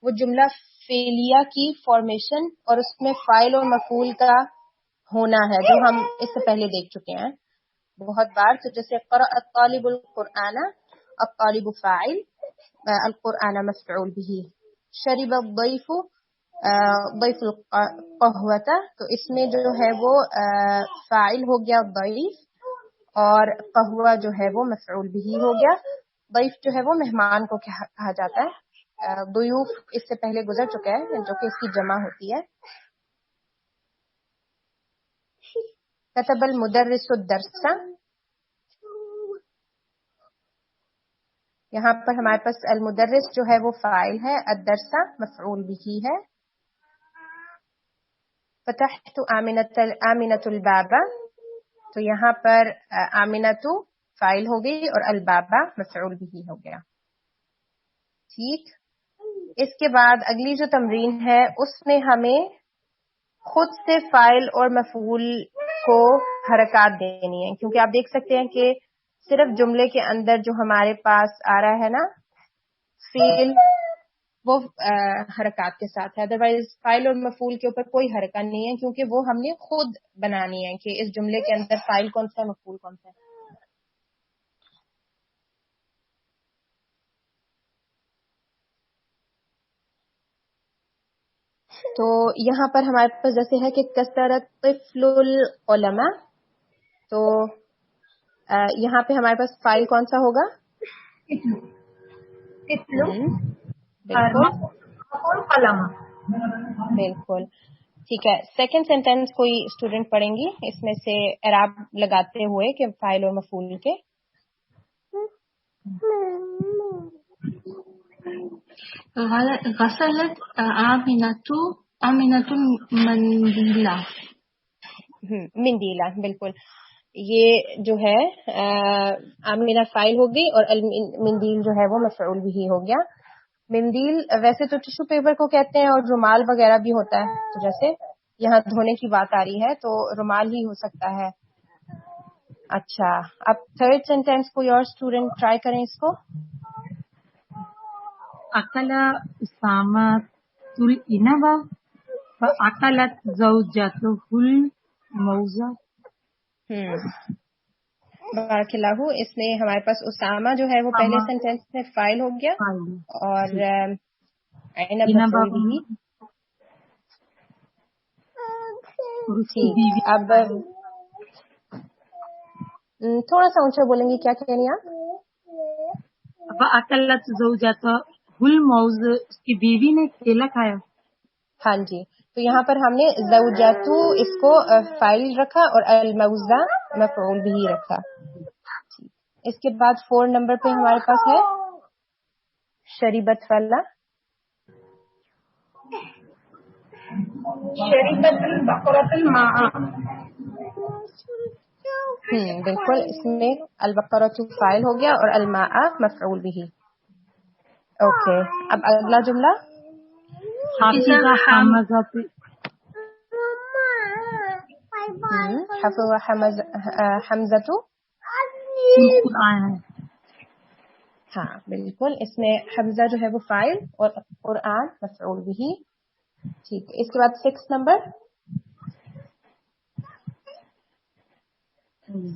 وہ جملہ فعلیہ کی فارمیشن اور اس میں فاعل اور مفعول کا ہونا ہے، جو ہم اس سے پہلے دیکھ چکے ہیں بہت بار. تو جیسے قرأ الطالب القرآن، الطالب فاعل، القرآن مفعول به. شرب الضيف، ضیف القہوۃ، تو اس میں جو ہے وہ فاعل ہو گیا ضیف اور قہوہ جو ہے وہ مفعول به ہو گیا. ضیف جو ہے وہ مہمان کو کہا جاتا ہے. ضیوف اس سے پہلے گزر چکا ہے جو کہ اس کی جمع ہوتی ہے. كتب المدرس الدرس، یہاں پر ہمارے پاس المدرس جو ہے وہ فاعل ہے، الدرس مفعول به ہے. فتحت آمنۃ الباب، تو یہاں پر آمنۃ فاعل ہو گئی اور الباب مفعول به ہو گیا. ٹھیک. اس کے بعد اگلی جو تمرین ہے اس میں ہمیں خود سے فاعل اور مفعول کو حرکات دینی ہے، کیونکہ آپ دیکھ سکتے ہیں کہ صرف جملے کے اندر جو ہمارے پاس آ رہا ہے نا فعل، وہ حرکات کے ساتھ ہے. ادروائز فاعل اور مفعول کے اوپر کوئی حرکت نہیں ہے کیونکہ وہ ہم نے خود بنانی ہے کہ اس جملے کے اندر فاعل کون سا ہے، مفعول کون سا ہے. تو یہاں پر ہمارے پاس جیسے ہے کہ کثرت طفل العلماء، تو یہاں پہ ہمارے پاس فاعل کون سا ہوگا؟ بالکل بالکل ٹھیک ہے. سیکنڈ سینٹینس کوئی اسٹوڈنٹ پڑھیں گی اس میں سے اعراب لگاتے ہوئے کہ فاعل اور مفعول کے. غسلت آمنة مندیلا. مندیلا بالکل. یہ جو ہے آمینہ فاعل ہو گئی اور المندیل جو ہے وہ مفعول بھی ہو گیا. مندیل ویسے تو ٹشو پیپر کو کہتے ہیں اور رومال وغیرہ بھی ہوتا ہے, تو جیسے یہاں دھونے کی بات آ رہی ہے تو رومال ہی ہو سکتا ہے. اچھا, اب تھرڈ سینٹینس کوئی اور اسٹوڈینٹ ٹرائی کریں اس کو. اکلا اسامہ الانبا فاکلت زوجته الموزہ. بارک اللہ. اس میں ہمارے پاس اسامہ جو ہے وہ پہلے سینٹینس میں فاعل ہو گیا اور عنب مفعول بھی. ٹھیک, اب تھوڑا سا اونچا بولیں گے, کیا کہہ رہی ہیں آپ؟ فاکلت زوجته الموزہ, اس کی بیوی نے کیلا کھایا. ہاں جی, تو یہاں پر ہم نے زوجاتو اس کو فاعل رکھا اور الموزہ مفعول بھی رکھا. اس کے بعد 4 نمبر پہ ہمارے پاس ہے شریبت والا. شریبت البقرۃ الماء. بالکل, اس میں البقرۃ فاعل ہو گیا اور الماء مفعول بھی. اوکے, اب اگلا جملہ. حافظہ حمزہ حفظ حمزہ القرآن ہے. ہاں بالکل, اس میں حمزہ جو ہے وہ فاعل اور قرآن مفعول بھی. ٹھیک, اس کے بعد 6 نمبر.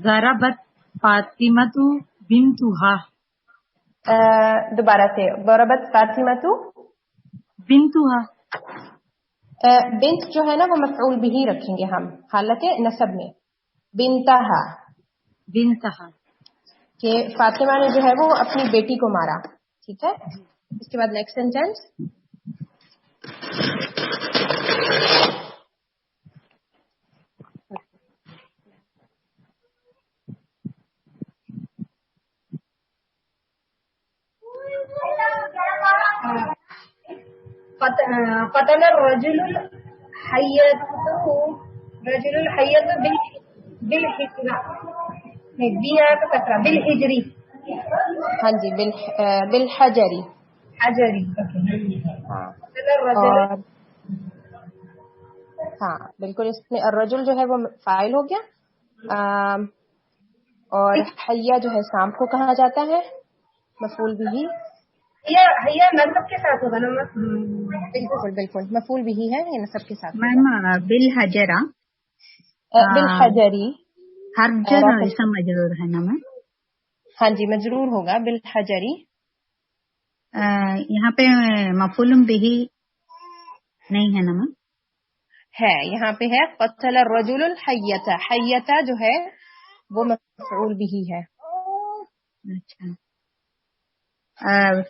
ضربت فاطمۃ بنتہا. دوبارہ سے, ضربت فاطمۃ بنتہا. بنت جو ہے نا وہ مفعول بھی رکھیں گے ہم حالت نصب میں. بنتہا بنتہا کہ فاطمہ نے جو ہے وہ اپنی بیٹی کو مارا. ٹھیک ہے, اس کے بعد نیکسٹ سینٹینس. قتل الرجل الحیۃ بالحجرہ. بالحجری. ہاں جی, بالحجری. حجری. اور ہاں بالکل, اس میں الرجل جو ہے وہ فاعل ہو گیا اور حیہ جو ہے سانپ کو کہا جاتا ہے مفعول بھی. حیا نصب کے ساتھ ہوگا نا. بالکل بالکل, مفعول بھی ہے, یہ نصب کے ساتھ. میم بالحجرہ بالحجری حرجر ایسا مجرور ہے نا میم. ہاں جی, مجرور ہوگا بالحجری. یہاں پہ مفعول بھی نہیں ہے نا میم. ہے, یہاں پہ ہے قتل الرجل الحیۃ. حیۃ جو ہے وہ مفعول بھی ہے. اچھا,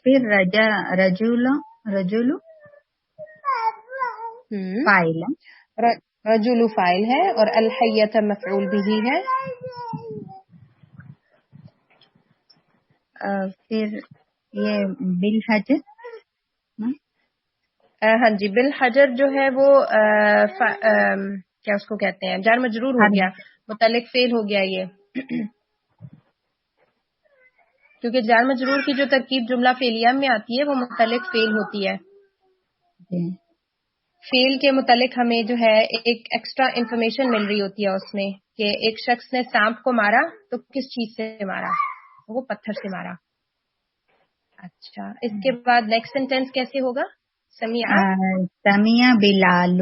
پھر رجل فاعل. رجل فاعل ہے اور الحیۃ مفعول بھی ہے. پھر یہ بالحجر. ہاں جی, بالحجر جو ہے وہ کیا اس کو کہتے ہیں, جار مجرور ہو گیا, متعلق فعل ہو گیا یہ. کیونکہ جار مجرور کی جو ترکیب جملہ فعلیہ میں آتی ہے وہ متعلق فعل ہوتی ہے. فعل کے متعلق ہمیں جو ہے ایک ایکسٹرا انفارمیشن مل رہی ہوتی ہے اس میں کہ ایک شخص نے سانپ کو مارا تو کس چیز سے مارا, وہ پتھر سے مارا. اچھا, اس کے بعد نیکسٹ سینٹینس کیسے ہوگا. سمیع بلال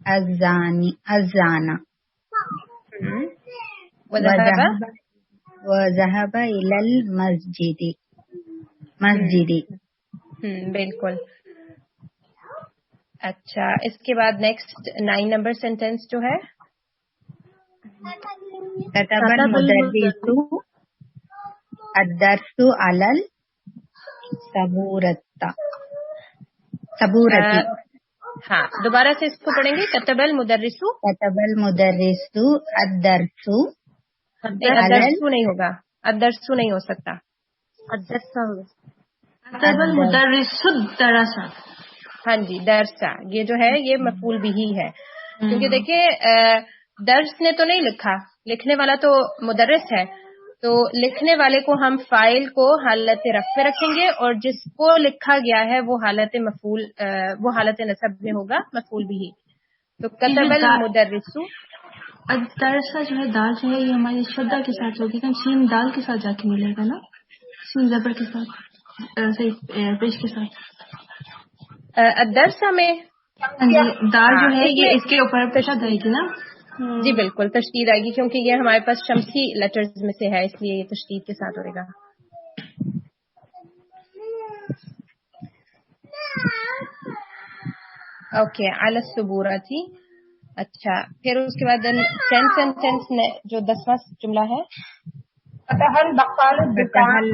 الزانا وذهب الى المسجد. بالکل. اچھا, اس کے بعد نیکسٹ 9 نمبر سینٹینس جو ہے. كتب المدرس الدرس على السبورة. ہاں, دوبارہ سے اس کو پڑھیں گے. كتب المدرس الدرس. الدرس نہیں ہوگا, الدرس نہیں ہو سکتا. كتب المدرس الدرس. ہاں جی, درسا یہ جو ہے یہ مفعول بھی ہے. کیونکہ دیکھیں درس نے تو نہیں لکھا, لکھنے والا تو مدرس ہے، تو لکھنے والے کو ہم فائل کو حالت رفع میں رکھیں گے، اور جس کو لکھا گیا ہے وہ حالت مفعول وہ حالت نصب میں ہوگا، مفعول بھی. تو کتب المدرس. درسا جو ہے دال جو ہے یہ ہماری شدہ کے ساتھ ہوگی، تو سین دال کے ساتھ جا کے ملے گا نا، سین زبر کے ساتھ، پیش کے ساتھ. الدرس میں دال جو ہے یہ اس کے اوپر شد آئے گی نا. جی بالکل تشدید آئے گی، کیونکہ یہ ہمارے پاس شمسی لیٹرز میں سے ہے، اس لیے یہ تشدید کے ساتھ ہوئے گا. اوکے علی السبورتی. اچھا پھر اس کے بعد سینٹینس جو 10واں جملہ ہے، فتح البقال فتح الدکان.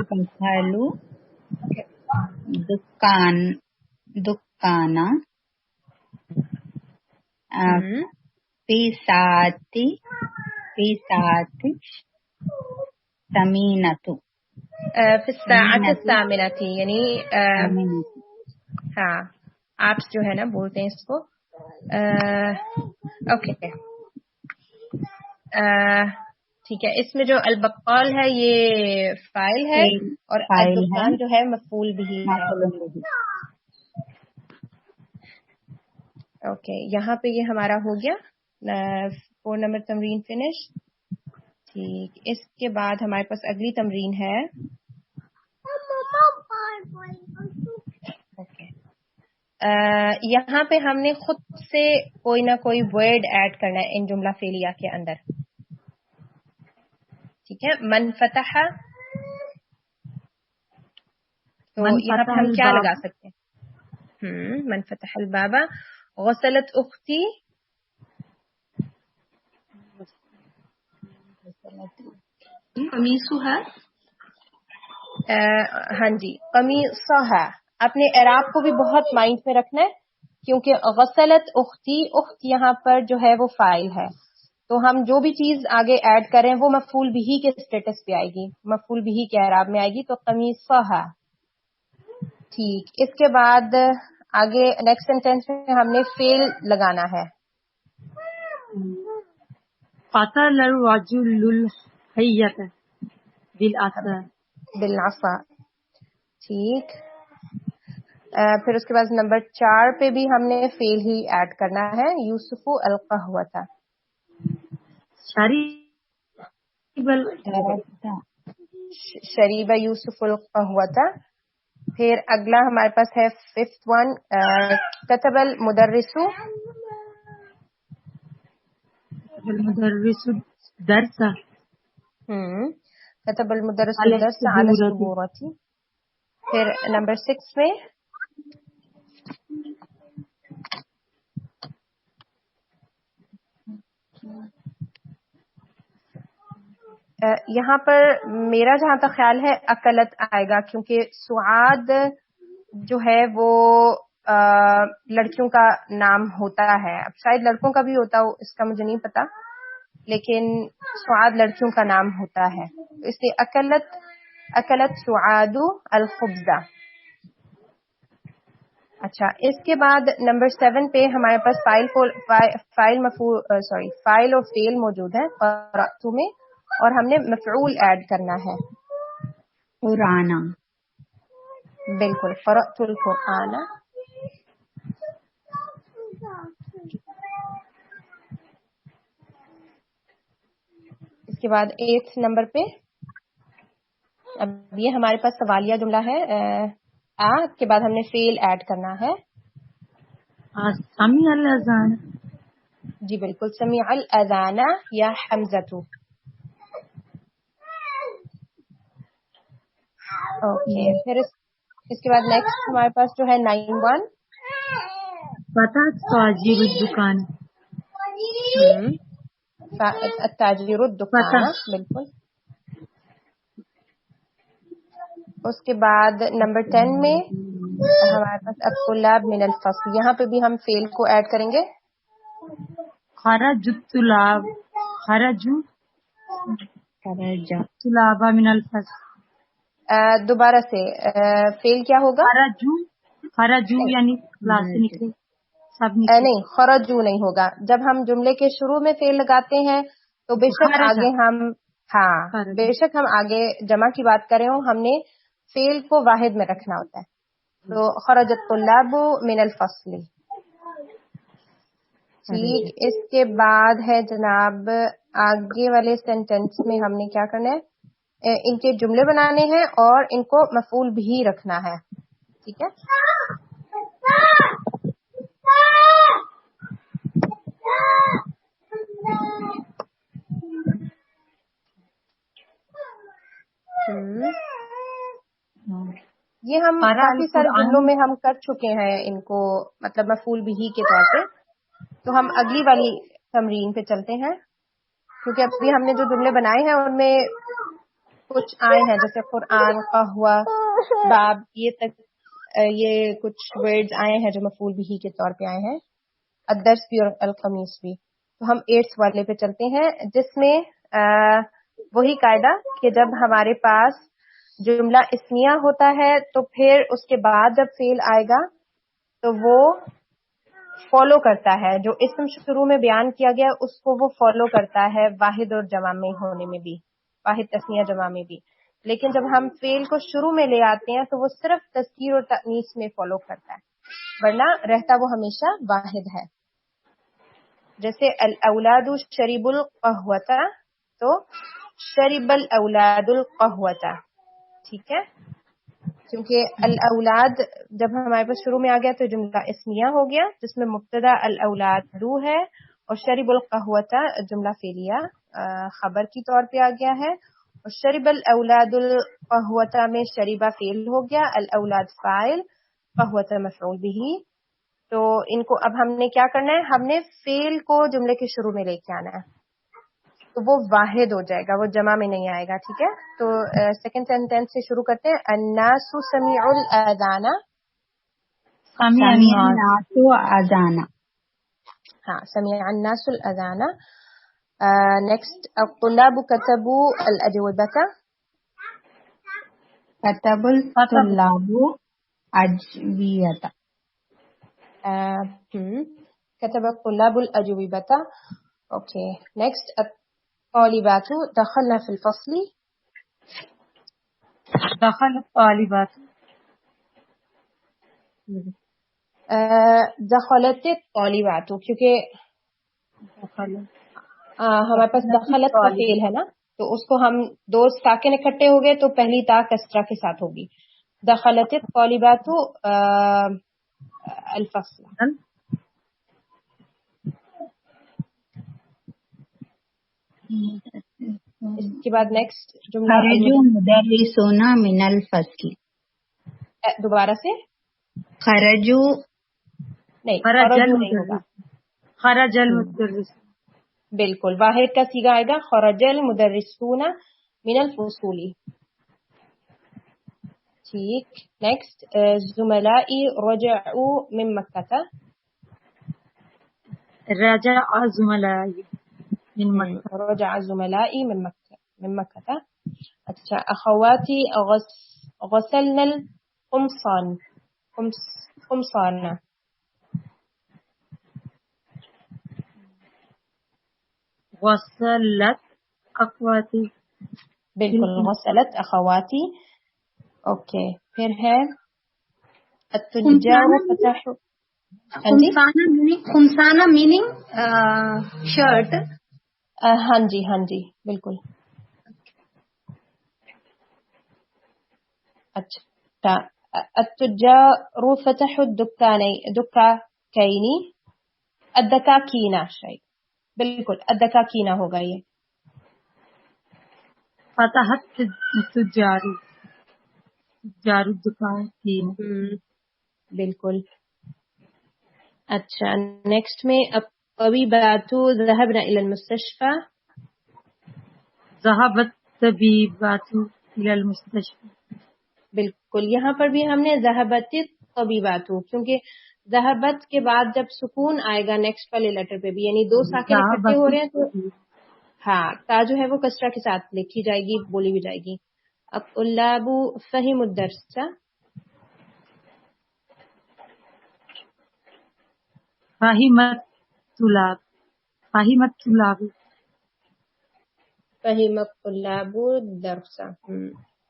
البقال دکانا فی ساعتی ثمینۃ فی الساعۃ الثامنۃ، یعنی ہاں آپ جو ہے نا بولتے ہیں اس کو. اوکے ٹھیک ہے، اس میں جو البقال ہے یہ فاعل ہے اور فاعل ہے، الدکان جو ہے مفعول بھی ہے. اوکے یہاں پہ یہ ہمارا ہو گیا 4 نمبر تمرین فنش. ٹھیک، اس کے بعد ہمارے پاس اگلی تمرین ہے. اوکے یہاں پہ ہم نے خود سے کوئی نہ کوئی ورڈ ایڈ کرنا ہے ان جملہ فعلیہ کے اندر. ٹھیک ہے، من فتح، تو یہاں پہ ہم کیا لگا سکتے ہیں؟ من فتح الباب. غسلت اختی، قمیصها. ہاں جی قمیصها. اپنے اعراب کو بھی بہت مائنڈ میں رکھنا ہے، کیونکہ غسلت اختی، اخت یہاں پر جو ہے وہ فاعل ہے، تو ہم جو بھی چیز آگے ایڈ کریں وہ مفعول بھی کے اسٹیٹس پہ آئے گی، مفعول بھی کے اعراب میں آئے گی. تو قمیصها. ٹھیک، اس کے بعد آگے نیکسٹ سینٹینس میں ہم نے فعل لگانا ہے. قتل الرجل الحیۃ بالعصا. بالعصا. ٹھیک، پھر اس کے بعد نمبر 4 پہ بھی ہم نے فعل ہی ایڈ کرنا ہے. یوسف القہوۃ. شریب یوسف القہوۃ. پھر اگلا ہمارے پاس ہے 5th ون، کتب المدرس. المدرس درس. کتب المدرس الدرس علی السبورۃ. پھر نمبر 6 میں یہاں پر میرا جہاں تک خیال ہے اکلت آئے گا، کیونکہ سعاد جو ہے وہ لڑکیوں کا نام ہوتا ہے. اب شاید لڑکوں کا بھی ہوتا ہو، اس کا مجھے نہیں پتا، لیکن سعاد لڑکیوں کا نام ہوتا ہے، اس لیے اکلت سعاد الخبز. اچھا اس کے بعد نمبر 7 پہ ہمارے پاس فاعل اور فعل موجود ہے قرأت میں، اور ہم نے مفعول ایڈ کرنا ہے. قرآن. بالکل قرأت القرآن. اس کے بعد 8 نمبر پہ اب یہ ہمارے پاس سوالیہ جملہ ہے. کے بعد ہم نے فعل ایڈ کرنا ہے. سمیع الاذان. جی بالکل، سمیع الاذان یا حمزۃ. اوکے پھر اس کے بعد نیکسٹ ہمارے پاس جو ہے 9 فتح تاجر الدکان. التاجر الدکان. بالکل. اس کے بعد نمبر 10 میں ہمارے پاس الطلاب من الفصل. یہاں پہ بھی ہم فعل کو ایڈ کریں گے. خرج الطلاب، خرجوا الطلاب من الفصل. دوبارہ سے فعل کیا ہوگا؟ خرجو یعنی کلاس سے نکلے، سب نکلے. نہیں، خرجو نہیں ہوگا. جب ہم جملے کے شروع میں فعل لگاتے ہیں تو بے شک آگے ہم بے شک ہم آگے جمع کی بات کر رہے ہوں، ہم نے فعل کو واحد میں رکھنا ہوتا ہے. تو خرج الطلاب من الفصل. ٹھیک، اس کے بعد ہے جناب آگے والے سینٹینس میں ہم نے کیا کرنا ہے، ان کے جملے بنانے ہیں اور ان کو مفعول بھی رکھنا ہے. ٹھیک ہے. یہ ہم کافی سارے جملوں میں ہم کر چکے ہیں ان کو، مطلب مفعول بھی کے طور پہ. تو ہم اگلی والی تمرین پہ چلتے ہیں، کیونکہ ابھی ہم نے جو جملے بنائے ہیں ان میں کچھ آئے ہیں جیسے قرآن، قہوہ، باب، یہ کچھ ورڈز آئے ہیں جو مفعول بھی کے طور پہ آئے ہیں، الدرس بھی اور القمیص بھی. تو ہم 8 والے پہ چلتے ہیں، جس میں وہی قاعدہ کہ جب ہمارے پاس جملہ اسمیہ ہوتا ہے تو پھر اس کے بعد جب فعل آئے گا تو وہ فالو کرتا ہے، جو اسم شروع میں بیان کیا گیا اس کو وہ فالو کرتا ہے، واحد اور جمع میں ہونے میں بھی، واحد تثنیہ جمع میں بھی. لیکن جب ہم فعل کو شروع میں لے آتے ہیں تو وہ صرف تذکیر اور تانیث میں فالو کرتا ہے، ورنہ رہتا وہ ہمیشہ واحد ہے. جیسے الاولاد شرب القہوۃ، تو شرب الاولاد القہوۃ. ٹھیک ہے، کیونکہ الاولاد جب ہمارے پاس شروع میں آ گیا تو جملہ اسمیہ ہو گیا، جس میں مبتدا الاولاد ہے، اور شرب القہوۃ جملہ فعلیہ خبر کی طور پہ آ گیا ہے، اور شرب الاولاد القہوۃ میں شریبہ فعل ہو گیا، الاولاد فاعل، قہوۃ مفعول بھی. تو ان کو اب ہم نے کیا کرنا ہے، ہم نے فعل کو جملے کے شروع میں لے کے آنا ہے، تو وہ واحد ہو جائے گا، وہ جمع میں نہیں آئے گا. ٹھیک ہے، تو سیکنڈ سینٹینس سے شروع کرتے ہیں. الناس سمع الاذان. سمع الناس اذان. ہاں، سمع الناس الاذان. نیکسٹ، الطلاب كتبوا الاجوبة. كتب الطلاب اجوبة. كتب الطلاب الاجوبة. اوكي، نیکسٹ، الطالبات دخلنا في الفصل. دخل الطالبات. دخلت الطالبات، کیونکہ ہمارے پاس دخلت کا فعل ہے نا، تو اس کو ہم دو ساکن اکٹھے ہو گئے تو پہلی تا کسرہ کے ساتھ ہوگی. دخلت الطالبات الفصل. اس کے بعد نیکسٹ جملہ خرجوا مدرسون من الفصل. دوبارہ سے خرجوا نہیں، خرجوا نہیں ہوگا، خرج المدرس. بالکل واحد کا صیغہ آئے گا، خرج المدرسون من الفصول. ٹھیک، نیکسٹ، زملائی رجعوا من مکہ. رجع زملائی من مکہ. رجع زملائی من مکہ. اچھا، اخواتی غسلنا القمصان. قمصان. غسلت اخواتی. بالکل، غسلت اخواتی. اوکے، پھر ہے التجار فتحوا. خمسانہ میننگ شرٹ. ہاں جی ہاں جی بالکل. اچھا، التجار فتحوا الدكاكين. الدكاكين شاید، بالکل الدكاكين ہوگا یہ. فتحت التجار الدکان کی. بالکل. اچھا، نیکسٹ میں الطبيبات ذهبن الى المستشفى. ذهبت الطبيبات الى المستشفى. بالکل، یہاں پر بھی ہم نے ذهبت الطبيبات، کیونکہ ذهبت کے بعد جب سکون آئے گا نیکسٹ والے لیٹر پہ بھی، یعنی دو ساکن اکٹھے ہو رہے ہیں تو ہاں تا جو ہے وہ کسرہ کے ساتھ لکھی جائے گی، بولی بھی جائے گی. الطلاب فهموا الدرس. فهمت الطلاب. فهمت الطلاب. فهم الطلاب الدرس.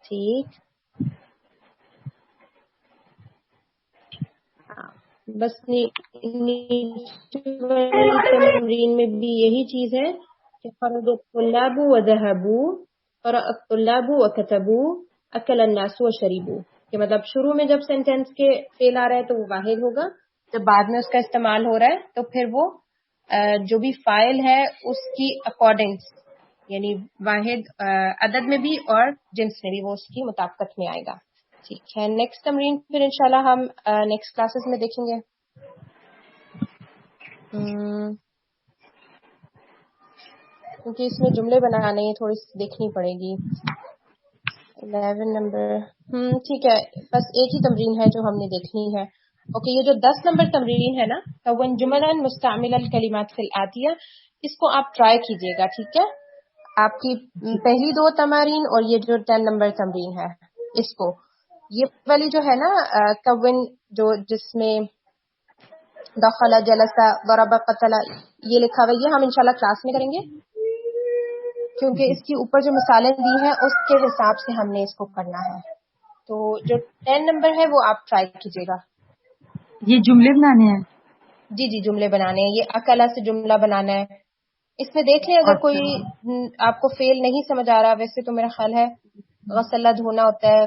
ٹھیک. بس تمرین میں بھی یہی چیز ہے کہ خرج الطلاب وذهبوا، قرأ الطلاب وكتبوا، اكل الناس وشربوا، کہ مطلب شروع میں جب سینٹینس کے فعل آ رہا ہے تو وہ واحد ہوگا، جب بعد میں اس کا استعمال ہو رہا ہے تو پھر وہ جو بھی فاعل ہے اس کی اکارڈنگ، یعنی واحد عدد میں بھی اور جنس میں بھی وہ اس کی مطابقت میں آئے گا. ٹھیک ہے. نیکسٹ تمرین پھر انشاءاللہ ہم نیکسٹ کلاسز میں دیکھیں گے. کیونکہ اس میں جملے بنانے تھوڑی سی دیکھنی پڑے گی. 11 نمبر ٹھیک ہے. بس ایک ہی تمرین ہے جو ہم نے دیکھنی ہے. اوکے. یہ جو 10 نمبر تمرین ہے نا، کون جملا مستعمل الکلمات فی الآتیہ، اس کو آپ ٹرائی کیجئے گا. ٹھیک ہے. آپ کی پہلی 2 تمارین اور یہ جو 10 نمبر تمرین ہے، اس کو یہ والی جو ہے نا کون، جو جس میں دخل جلسہ ضرب قتل یہ لکھا ہوا، یہ ہم انشاءاللہ کلاس میں کریں گے، کیونکہ اس کے اوپر جو مثالیں دی ہیں اس کے حساب سے ہم نے اس کو کرنا ہے. تو جو 10 نمبر ہے وہ آپ ٹرائی کیجئے گا. یہ جملے بنانے ہیں؟ جی جی جملے بنانے ہیں. یہ اکلا سے جملہ بنانا ہے. اس میں دیکھ لیں اگر کوئی آپ کو فیل نہیں سمجھ آ رہا، ویسے تو میرا خیال ہے غسلہ دھونا ہوتا ہے،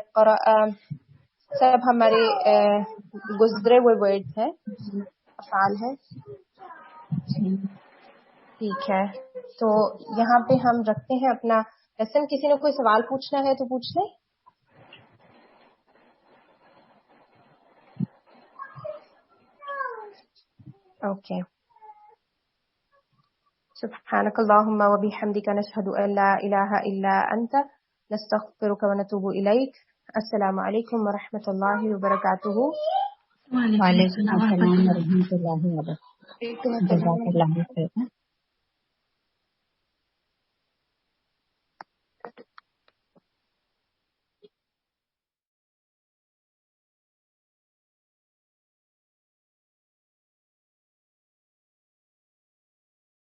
سب ہمارے گزرے ہوئے ورڈز ہیں، افعال ہیں. ٹھیک ہے. تو یہاں پہ ہم رکھتے ہیں اپنا لیسن. کسی نے کوئی سوال پوچھنا ہے تو پوچھ لیں. اوکے. سبحانك اللهم وبحمدك نشهد أن لا إله إلا أنت نستغفرك ونتوب إليك. السلام عليكم ورحمة الله وبركاته. وعلیکم السلام ورحمۃ اللہ وبرکاتہ. جزاک اللہ خیر.